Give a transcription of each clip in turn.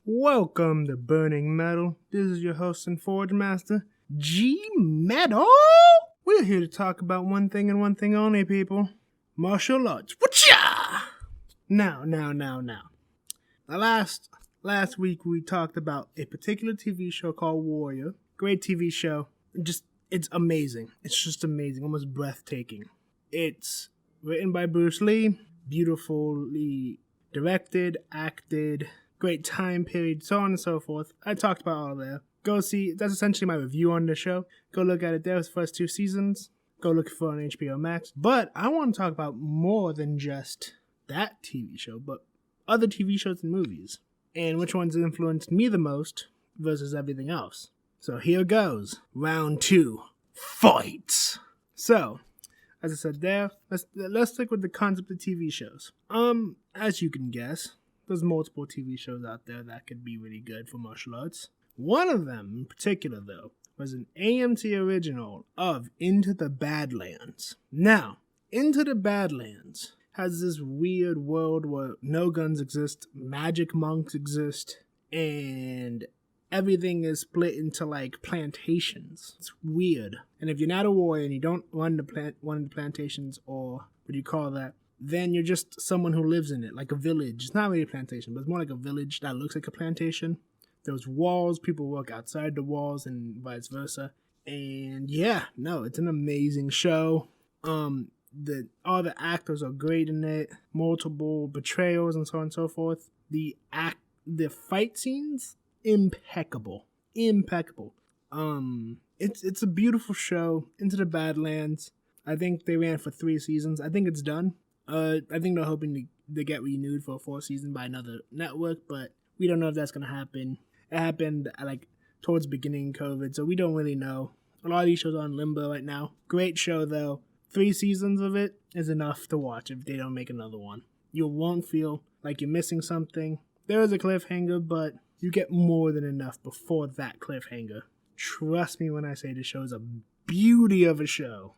Welcome to Burning Metal. This is your host and Forge Master, Gmetal. We're here to talk about one thing and one thing only, people. Martial arts. Whatcha? Now. Last week we talked about a particular TV show called Warrior. Great TV show. It's amazing. It's just amazing. Almost breathtaking. It's written by Bruce Lee. Beautifully directed, acted, great time period, so on and so forth. I talked about all that. Go see, that's essentially my review on the show. Go look at it there, the first 2 seasons. Go look for it on HBO Max. But I want to talk about more than just that TV show, but other TV shows and movies. And which ones influenced me the most versus everything else. So here goes. Round 2. Fight! So, as I said there, let's stick with the concept of TV shows. As you can guess, there's multiple TV shows out there that could be really good for martial arts. One of them, in particular, though, was an AMC original of Into the Badlands. Now, Into the Badlands has this weird world where no guns exist, magic monks exist, and everything is split into, like, plantations. It's weird. And if you're not a warrior and you don't run one of the plantations, or what do you call that, then you're just someone who lives in it, like a village. It's not really a plantation, but it's more like a village that looks like a plantation. There's walls, people work outside the walls, and vice versa. And yeah, no, it's an amazing show. All the actors are great in it. Multiple betrayals and so on and so forth. The fight scenes, impeccable. It's a beautiful show. Into the Badlands. I think they ran for 3 seasons. I think it's done. I think they're hoping to get renewed for a 4th season by another network, but we don't know if that's going to happen. It happened towards the beginning of COVID, so we don't really know. A lot of these shows are on limbo right now. Great show, though. 3 seasons of it is enough to watch if they don't make another one. You won't feel like you're missing something. There is a cliffhanger, but you get more than enough before that cliffhanger. Trust me when I say the show is a beauty of a show.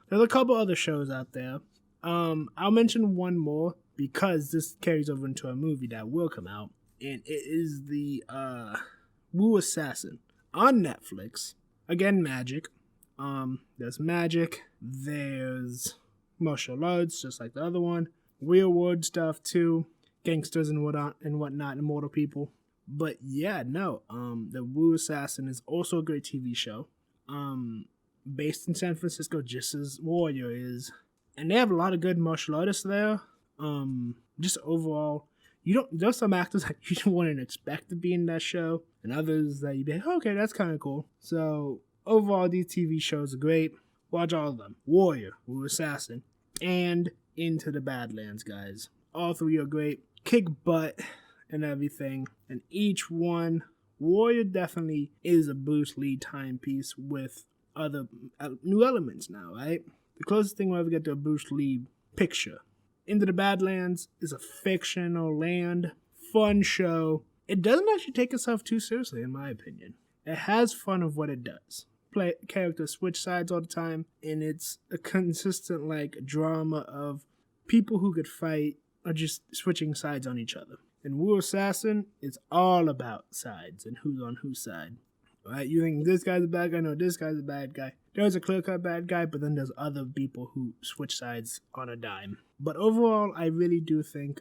There's a couple other shows out there. I'll mention one more because this carries over into a movie that will come out, and it is the Wu Assassin on Netflix. Again, magic. There's magic. There's martial arts, just like the other one. Real world stuff too, gangsters and whatnot, immortal people. But yeah, no. The Wu Assassin is also a great TV show. Based in San Francisco, just as Warrior is, and they have a lot of good martial artists there. Just overall, there's some actors that you wouldn't expect to be in that show, and others that you'd be like, okay, that's kind of cool. So overall, these TV shows are great. Watch all of them. Warrior, Wu Assassin, and Into the Badlands, guys. All 3 are great. Kick butt and everything, and each one, Warrior definitely is a Bruce Lee timepiece with other new elements now, right? The closest thing we'll ever get to a Bruce Lee picture. Into the Badlands is a fictional land, fun show. It doesn't actually take itself too seriously, in my opinion. It has fun of what it does. Characters switch sides all the time, and it's a consistent drama of people who could fight are just switching sides on each other. And Wu Assassin is all about sides and who's on whose side. Right? You think this guy's a bad guy? No, this guy's a bad guy. There's a clear-cut bad guy, but then there's other people who switch sides on a dime. But overall, I really do think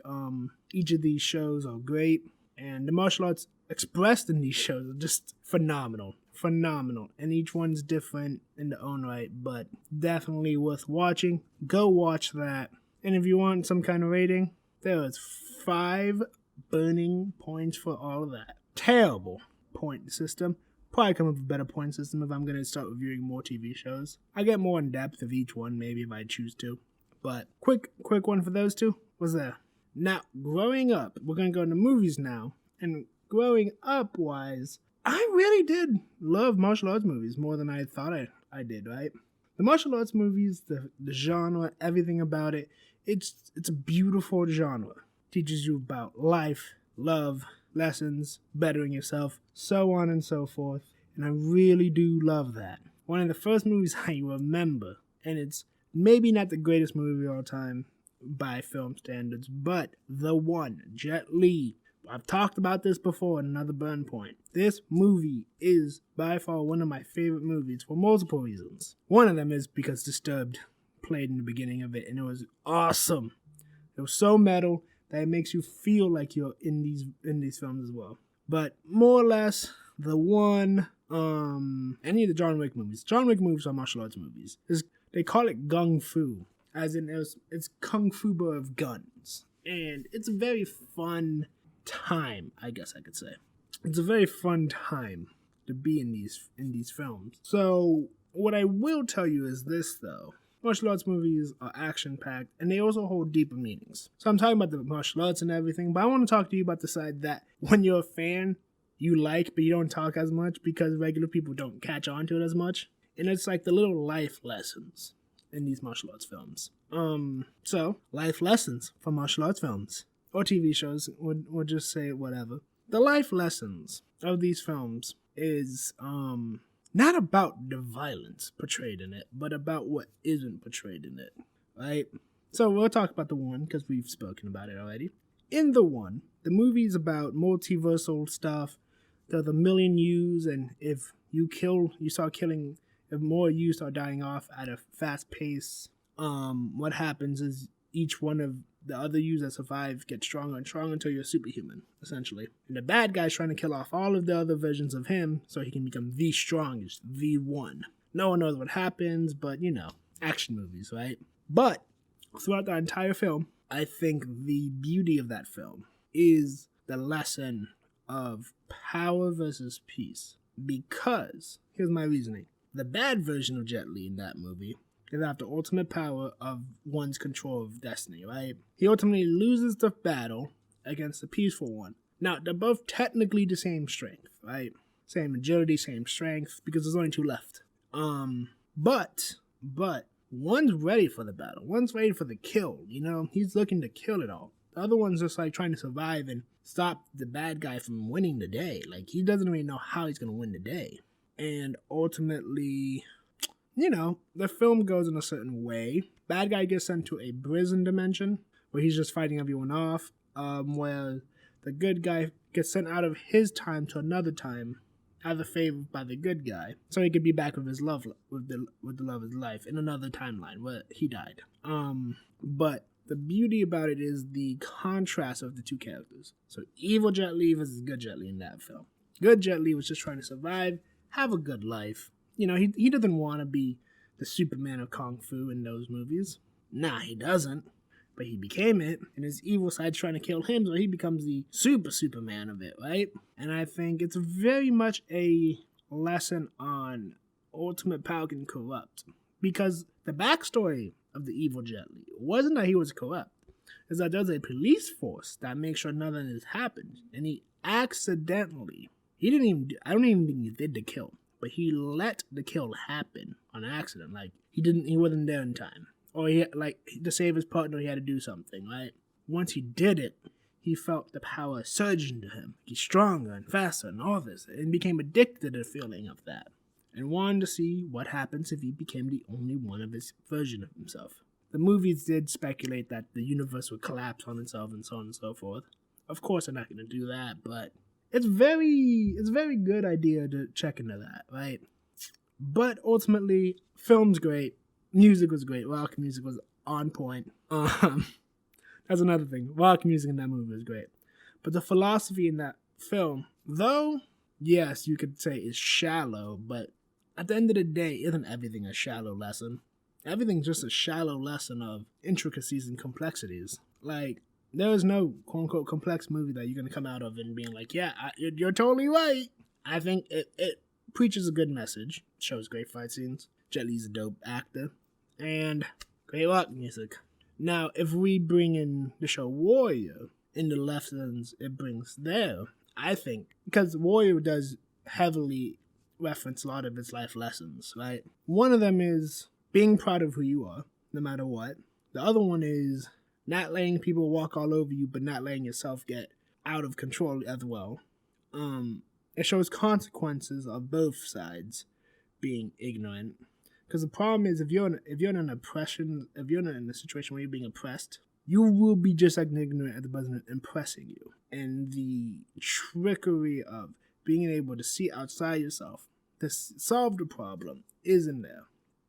each of these shows are great, and the martial arts expressed in these shows are just phenomenal. And each one's different in their own right, but definitely worth watching. Go watch that. And if you want some kind of rating, there is 5 burning points for all of that. Terrible point system. Probably come up with a better point system if I'm going to start reviewing more TV shows. I get more in depth of each one, maybe, if I choose to. But quick one for those 2 was there. Now, growing up, we're going to go into movies now. And growing up wise, I really did love martial arts movies more than I thought I did, right? The martial arts movies, the genre, everything about it, it's a beautiful genre. Teaches you about life, love, lessons, bettering yourself, so on and so forth. And I really do love that. One of the first movies I remember, and it's maybe not the greatest movie of all time, by film standards, but the one, Jet Li. I've talked about this before in another burn point. This movie is by far one of my favorite movies for multiple reasons. One of them is because Disturbed played in the beginning of it, and it was awesome. It was so metal that it makes you feel like you're in these films as well. But more or less, the one, any of the John Wick movies. John Wick movies are martial arts movies. They call it Gung Fu, as in it's Kung Fu but of guns. And it's a very fun time, I guess I could say. It's a very fun time to be in these films. So what I will tell you is this, though. Martial arts movies are action-packed, and they also hold deeper meanings. So I'm talking about the martial arts and everything, but I want to talk to you about the side that when you're a fan, you like, but you don't talk as much because regular people don't catch on to it as much. And it's like the little life lessons in these martial arts films. So, life lessons from martial arts films. Or TV shows, we'll just say whatever. The life lessons of these films is, not about the violence portrayed in it, but about what isn't portrayed in it, right? So we'll talk about the one, because we've spoken about it already. In the one, the movie's about multiversal stuff. There's a million yous, and if you start killing, if more yous start dying off at a fast pace, what happens is each one of the other yous that survive get stronger and stronger until you're superhuman, essentially. And the bad guy's trying to kill off all of the other versions of him so he can become the strongest, the one. No one knows what happens, but, action movies, right? But throughout the entire film, I think the beauty of that film is the lesson of power versus peace. Because, here's my reasoning. The bad version of Jet Li in that movie is after ultimate power of one's control of destiny, right? He ultimately loses the battle against the peaceful one. Now, they're both technically the same strength, right? Same agility, same strength, because there's only two left. But one's ready for the battle. One's ready for the kill, He's looking to kill it all. The other one's just like trying to survive and stop the bad guy from winning the day. Like, he doesn't really know how he's going to win the day. And ultimately, the film goes in a certain way. Bad guy gets sent to a prison dimension where he's just fighting everyone off, where the good guy gets sent out of his time to another time as a favor by the good guy, so he could be back with his love, with the love of his life in another timeline where he died. But the beauty about it is the contrast of the two characters. So evil Jet Li versus good Jet Li in that film. Good Jet Li was just trying to survive, have a good life. He doesn't want to be the Superman of Kung Fu in those movies. Nah, he doesn't. But he became it, and his evil side's trying to kill him, so he becomes the Superman of it, right? And I think it's very much a lesson on ultimate power can corrupt. Because the backstory of the evil Jet Li wasn't that he was corrupt. It's that there's a police force that makes sure none of this happens. And he accidentally, I don't even think he did the kill. But he let the kill happen on accident. Like, he wasn't there in time. Or to save his partner, he had to do something, right? Once he did it, he felt the power surge into him. He's stronger and faster and all this. And became addicted to the feeling of that. And wanted to see what happens if he became the only one of his version of himself. The movies did speculate that the universe would collapse on itself and so on and so forth. Of course, they're not going to do that, but it's a very good idea to check into that, right? But ultimately, film's great. Music was great. Rock music was on point. That's another thing. Rock music in that movie was great. But the philosophy in that film, though, yes, you could say is shallow, but at the end of the day, isn't everything a shallow lesson? Everything's just a shallow lesson of intricacies and complexities. Like, there is no quote-unquote complex movie that you're going to come out of and being like, yeah, you're totally right. I think it preaches a good message, shows great fight scenes. Jet Li's a dope actor, and great rock music. Now, if we bring in the show Warrior in the lessons it brings there, I think, because Warrior does heavily reference a lot of its life lessons, right? One of them is being proud of who you are, no matter what. The other one is not letting people walk all over you, but not letting yourself get out of control as well. It shows consequences of both sides being ignorant. Because the problem is, if you're in a situation where you're being oppressed, you will be just like ignorant at the person impressing you. And the trickery of being able to see outside yourself to solve the problem isn't there.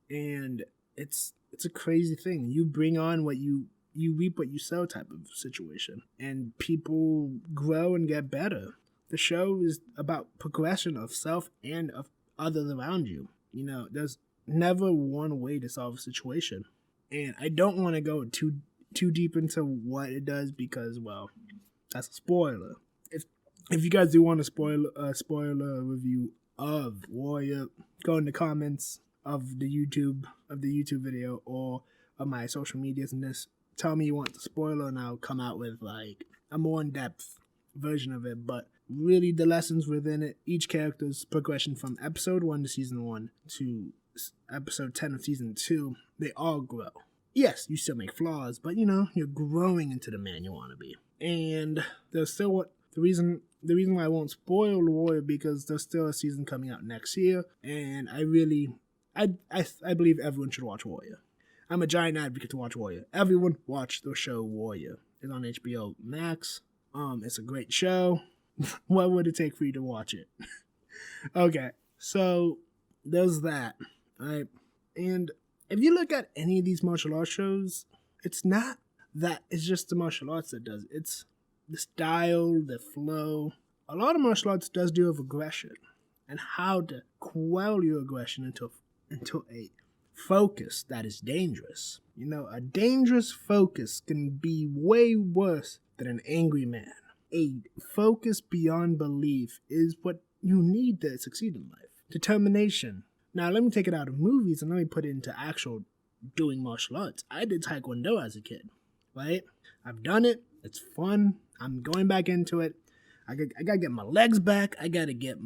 And it's a crazy thing. You bring on what you reap what you sow type of situation. And people grow and get better. The show is about progression of self and of others around you. You know, there's never one way to solve a situation. And I don't want to go too deep into what it does because, well, that's a spoiler. If you guys do want a spoiler review of Warrior, go in the comments of the YouTube video or of my social medias and this. Tell me you want the spoiler and I'll come out with like a more in-depth version of it. But really the lessons within it, each character's progression from episode 1 to season 1 to episode 10 of season 2, they all grow. Yes, you still make flaws, but you know, you're growing into the man you want to be. And there's still the reason why I won't spoil Warrior because there's still a season coming out next year, and I believe everyone should watch Warrior. I'm a giant advocate to watch Warrior. Everyone watch the show Warrior. It's on HBO Max. It's a great show. What would it take for you to watch it? Okay, so there's that, right? And if you look at any of these martial arts shows, it's not that it's just the martial arts that does it. It's the style, the flow. A lot of martial arts does deal with aggression and how to quell your aggression into a focus that is dangerous. You know, a dangerous focus can be way worse than an angry man. A focus beyond belief is what you need to succeed in life. Determination. Now, let me take it out of movies and let me put it into actual doing martial arts. I did Taekwondo as a kid, right? I've done it. It's fun. I'm going back into it. I gotta get my legs back. I gotta get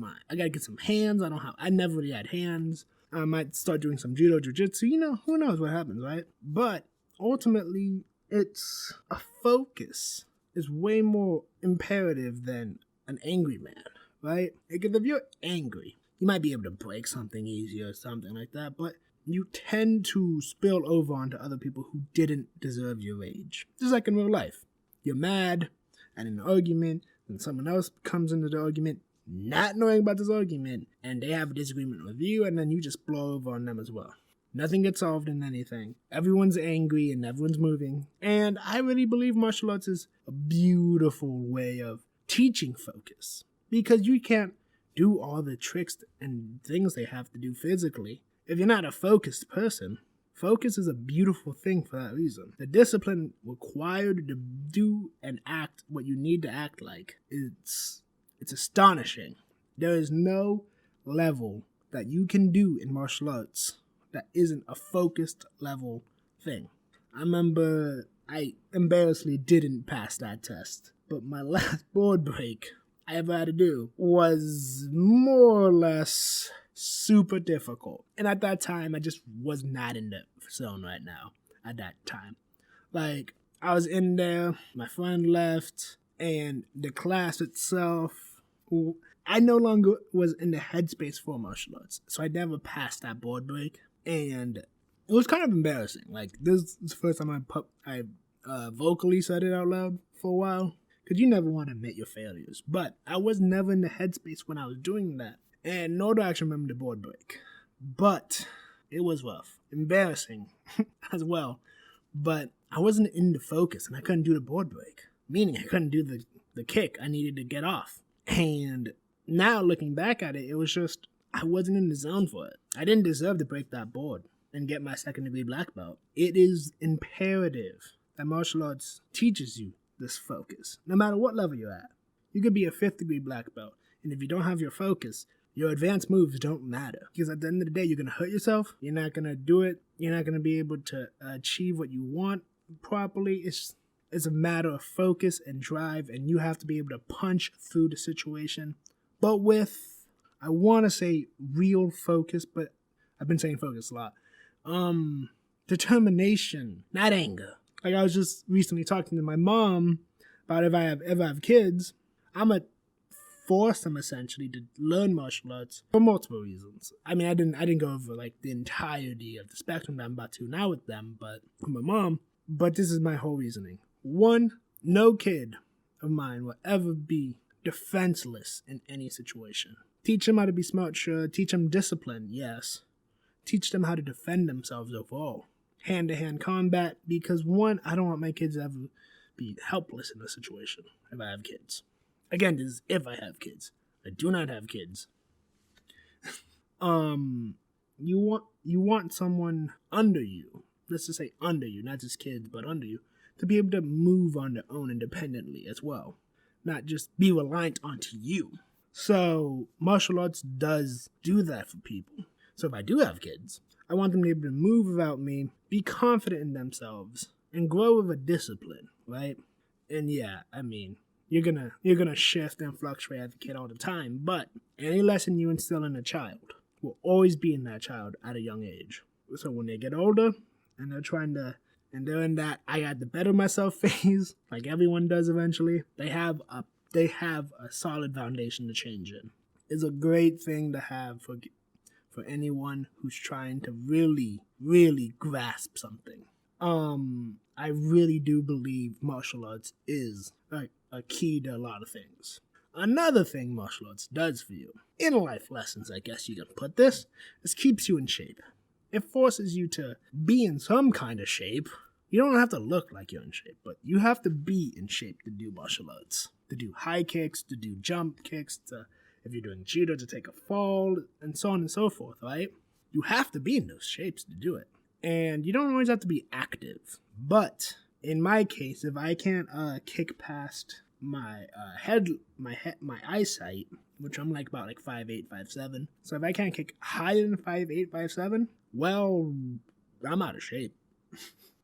some hands. I never really had hands. I might start doing some judo, jiu-jitsu. You know, who knows what happens, right? But ultimately, it's a focus is way more imperative than an angry man, right? Because if you're angry, you might be able to break something easy or something like that, but you tend to spill over onto other people who didn't deserve your rage. Just like in real life. You're mad at an argument, and someone else comes into the argument not knowing about this argument, and they have a disagreement with you, and then you just blow over on them as well. Nothing gets solved in anything. Everyone's angry and everyone's moving. And I really believe martial arts is a beautiful way of teaching focus. Because you can't do all the tricks and things they have to do physically if you're not a focused person. Focus is a beautiful thing for that reason. The discipline required to do and act what you need to act like, it's astonishing. There is no level that you can do in martial arts that isn't a focused level thing. I remember I embarrassingly didn't pass that test, but my last board break I ever had to do was more or less super difficult. And at that time, I just was not in the zone right now at that time. Like, I was in there, my friend left, and the class itself, I no longer was in the headspace for martial arts, so I never passed that board break. And it was kind of embarrassing. Like, this is the first time I vocally said it out loud for a while. Because you never want to admit your failures. But I was never in the headspace when I was doing that. And nor do I actually remember the board break. But it was rough. Embarrassing as well. But I wasn't in the focus and I couldn't do the board break. Meaning I couldn't do the kick I needed to get off. And now looking back at it, it was just, I wasn't in the zone for it. I didn't deserve to break that board and get my second degree black belt. It is imperative that martial arts teaches you this focus, no matter what level you're at. You could be a 5th degree black belt, and if you don't have your focus, your advanced moves don't matter. Because at the end of the day, you're going to hurt yourself. You're not going to do it. You're not going to be able to achieve what you want properly. It's a matter of focus and drive, and you have to be able to punch through the situation. But with, I want to say real focus, but I've been saying focus a lot. Determination, not anger. Like, I was just recently talking to my mom about if I ever have kids, I'm going to force them essentially to learn martial arts for multiple reasons. I mean, I didn't go over like the entirety of the spectrum that I'm about to now with them, but with my mom, But this is my whole reasoning. One, no kid of mine will ever be defenseless in any situation. Teach them how to be smart, sure. Teach them discipline, yes. Teach them how to defend themselves overall. Hand-to-hand combat, because one, I don't want my kids to ever be helpless in a situation if I have kids. Again, this is if I have kids. I do not have kids. You want someone under you, let's just say under you, not just kids, but under you, to be able to move on their own independently as well. Not just be reliant onto you. So martial arts does do that for people. So if I do have kids, I want them to be able to move without me, be confident in themselves, and grow with a discipline, right? And yeah, I mean, you're gonna shift and fluctuate as a kid all the time, but any lesson you instill in a child will always be in that child at a young age. So when they get older and they're in that I got to better myself phase, like everyone does eventually, they have a solid foundation to change in. It's a great thing to have for anyone who's trying to really, really grasp something. I really do believe martial arts is a key to a lot of things. Another thing martial arts does for you, in life lessons, I guess you can put this, is keeps you in shape. It forces you to be in some kind of shape. You don't have to look like you're in shape, but you have to be in shape to do martial arts. To do high kicks, to do jump kicks, if you're doing judo, to take a fall, and so on and so forth, right? You have to be in those shapes to do it. And you don't always have to be active. But in my case, if I can't kick past my eyesight, which I'm about 5'8", 5'7", so if I can't kick higher than 5'8", 5'7", well, I'm out of shape.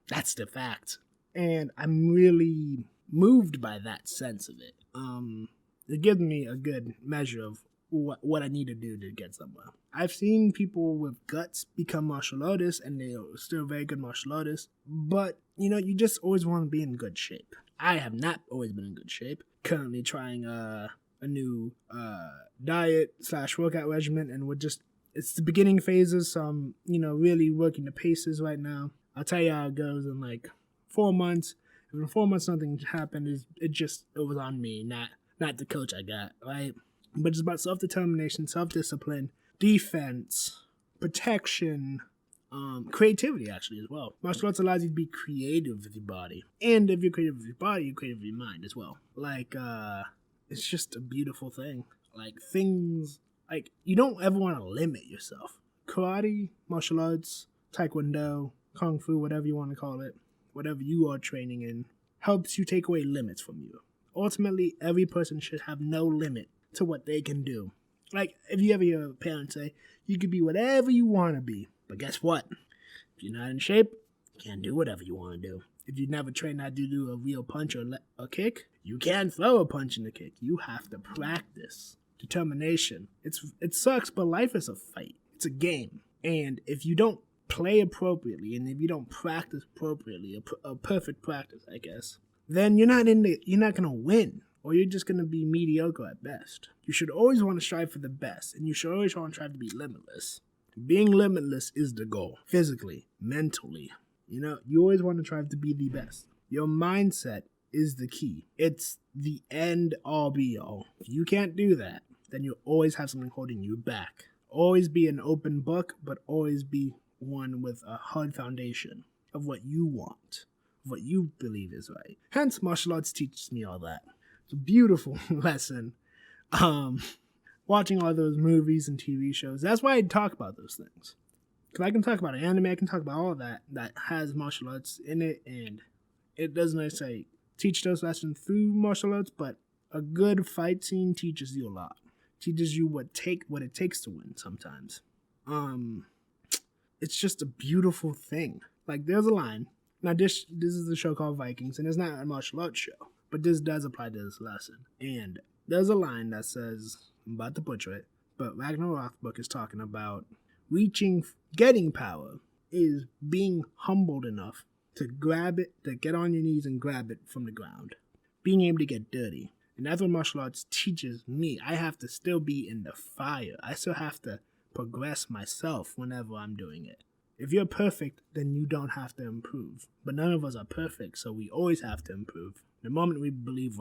That's the fact. And I'm really moved by that sense of it. It gives me a good measure of what I need to do to get somewhere. I've seen people with guts become martial artists, and they are still very good martial artists, but, you just always want to be in good shape. I have not always been in good shape. Currently trying a new diet/workout regimen, and it's the beginning phases, so I'm, really working the paces right now. I'll tell you how it goes in 4 months. If in 4 months nothing happened, it was on me, not the coach I got, right? But it's about self-determination, self-discipline, defense, protection, creativity actually as well. Martial arts allows you to be creative with your body. And if you're creative with your body, you're creative with your mind as well. It's just a beautiful thing. Things, you don't ever want to limit yourself. Karate, martial arts, taekwondo, kung fu, whatever you want to call it, whatever you are training in, helps you take away limits from you. Ultimately, every person should have no limit to what they can do. If you ever hear a parent say, you can be whatever you want to be, but guess what? If you're not in shape, you can't do whatever you want to do. If you've never trained how to do a real punch or a kick, you can't throw a punch and a kick. You have to practice. Determination. It sucks, but life is a fight. It's a game. And if you don't play appropriately, and if you don't practice appropriately, a perfect practice, I guess, then you're not gonna win, or you're just gonna be mediocre at best. You should always want to strive for the best, and you should always want to try to be limitless. Being limitless is the goal, physically, mentally. You always want to try to be the best. Your mindset is the key. It's the end all be all. If you can't do that, then you'll always have something holding you back. Always be an open book, but always be one with a hard foundation of what you want, what you believe is right. Hence, martial arts teaches me all that. It's a beautiful lesson. Watching all those movies and TV shows, that's why I talk about those things. Because I can talk about anime, I can talk about all that has martial arts in it, and it doesn't necessarily teach those lessons through martial arts, but a good fight scene teaches you a lot. Teaches you what it takes to win sometimes. It's just a beautiful thing. There's a line. Now, this is a show called Vikings, and it's not a martial arts show, but this does apply to this lesson. And there's a line that says, I'm about to butcher it, but Ragnar Rothbuck is talking about getting power is being humbled enough to grab it, to get on your knees and grab it from the ground. Being able to get dirty. And that's what martial arts teaches me. I have to still be in the fire. I still have to progress myself whenever I'm doing it. If you're perfect, then you don't have to improve. But none of us are perfect, so we always have to improve. The moment we believe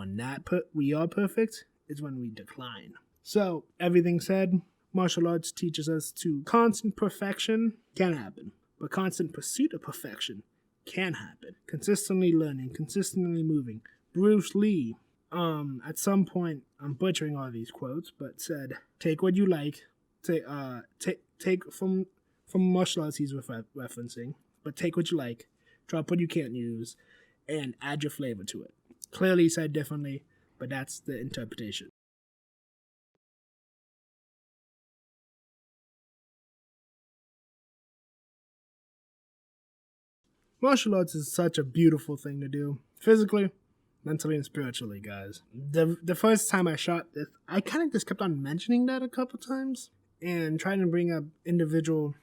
we are perfect is when we decline. So, everything said, martial arts teaches us to constant perfection can happen, but constant pursuit of perfection can happen. Consistently learning, consistently moving. Bruce Lee, at some point, I'm butchering all these quotes, but said, take what you like, take from martial arts he's referencing, but take what you like, drop what you can't use, and add your flavor to it. Clearly said differently, but that's the interpretation. Martial arts is such a beautiful thing to do, physically, mentally, and spiritually, guys. The first time I shot this, I kind of just kept on mentioning that a couple times and trying to bring up individual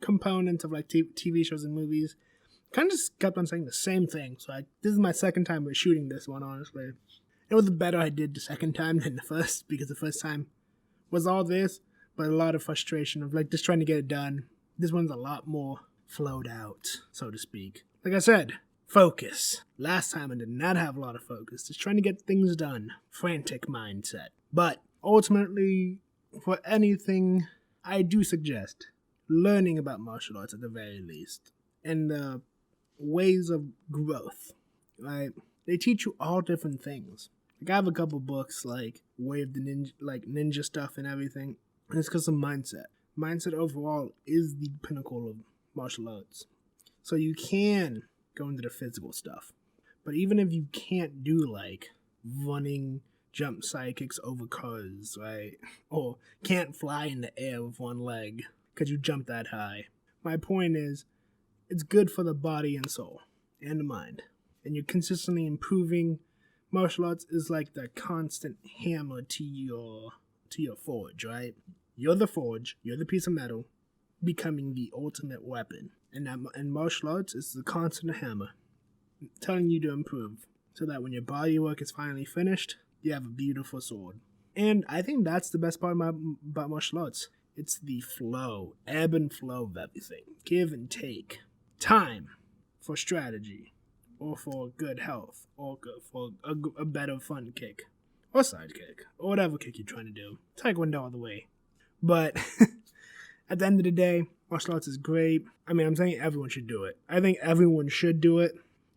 components of like TV shows and movies. Kind of just kept on saying the same thing. So this is my second time with shooting this one, honestly. It was better I did the second time than the first, because the first time was all this, but a lot of frustration of like just trying to get it done. This one's a lot more flowed out, so to speak. Like I said, focus. Last time I did not have a lot of focus, just trying to get things done. Frantic mindset. But ultimately, for anything, I do suggest learning about martial arts at the very least, and the ways of growth, right? They teach you all different things. Like I have a couple books like Way of the Ninja, like ninja stuff and everything, and it's because of mindset. Mindset overall is the pinnacle of martial arts. So you can go into the physical stuff, but even if you can't do like running jump sidekicks over cars, right? Or can't fly in the air with one leg because you jump that high. My point is, it's good for the body and soul and the mind. And you're consistently improving. Martial arts is like the constant hammer to your forge, right? You're the forge, you're the piece of metal, becoming the ultimate weapon. And martial arts is the constant hammer, telling you to improve, so that when your body work is finally finished, you have a beautiful sword. And I think that's the best part about martial arts. It's the flow, ebb and flow of everything. Give and take. Time for strategy, or for good health, or for a better fun kick, or side kick, or whatever kick you're trying to do. Taekwondo all the way. But at the end of the day, martial arts is great. I mean, I'm saying everyone should do it. I think everyone should do it.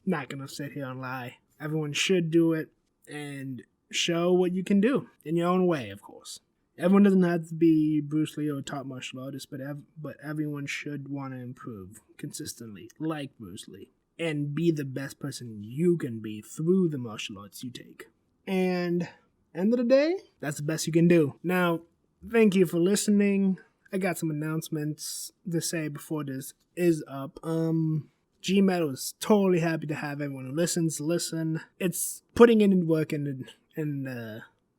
Not gonna sit here and lie. Everyone should do it and show what you can do in your own way, of course. Everyone doesn't have to be Bruce Lee or a top martial artist, but everyone should want to improve consistently, like Bruce Lee, and be the best person you can be through the martial arts you take. And end of the day, that's the best you can do. Now, thank you for listening. I got some announcements to say before this is up. Gmetal is totally happy to have everyone who listens listen. It's putting in work and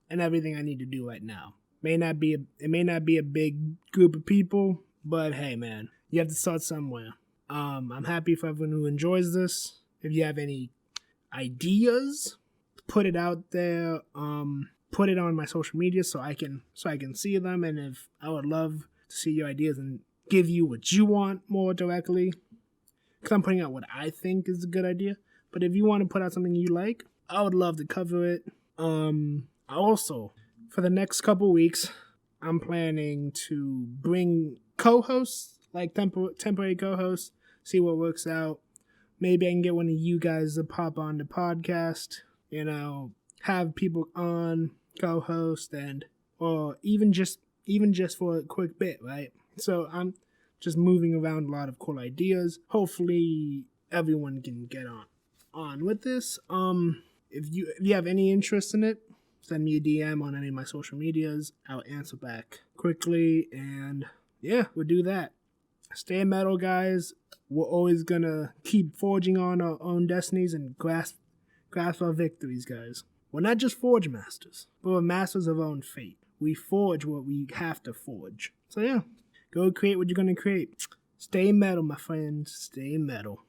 everything I need to do right now. It may not be a big group of people, but hey man, you have to start somewhere. I'm happy for everyone who enjoys this. If you have any ideas, put it out there. Put it on my social media so I can see them, and if I would love to see your ideas and give you what you want more directly, because I'm putting out what I think is a good idea. But if you want to put out something you like, I would love to cover it. Also, for the next couple weeks, I'm planning to bring co-hosts, like temporary co-hosts, see what works out. Maybe I can get one of you guys to pop on the podcast, have people on, co-host, or even just for a quick bit, right? So I'm just moving around a lot of cool ideas. Hopefully everyone can get on with this. If you have any interest in it, send me a DM on any of my social medias. I'll answer back quickly, and yeah, we'll do that. Stay metal, guys. We're always gonna keep forging on our own destinies and grasp our victories, guys. We're not just forge masters, but we're masters of our own fate. We forge what we have to forge. So yeah, go create what you're gonna create. Stay metal, my friends. Stay metal.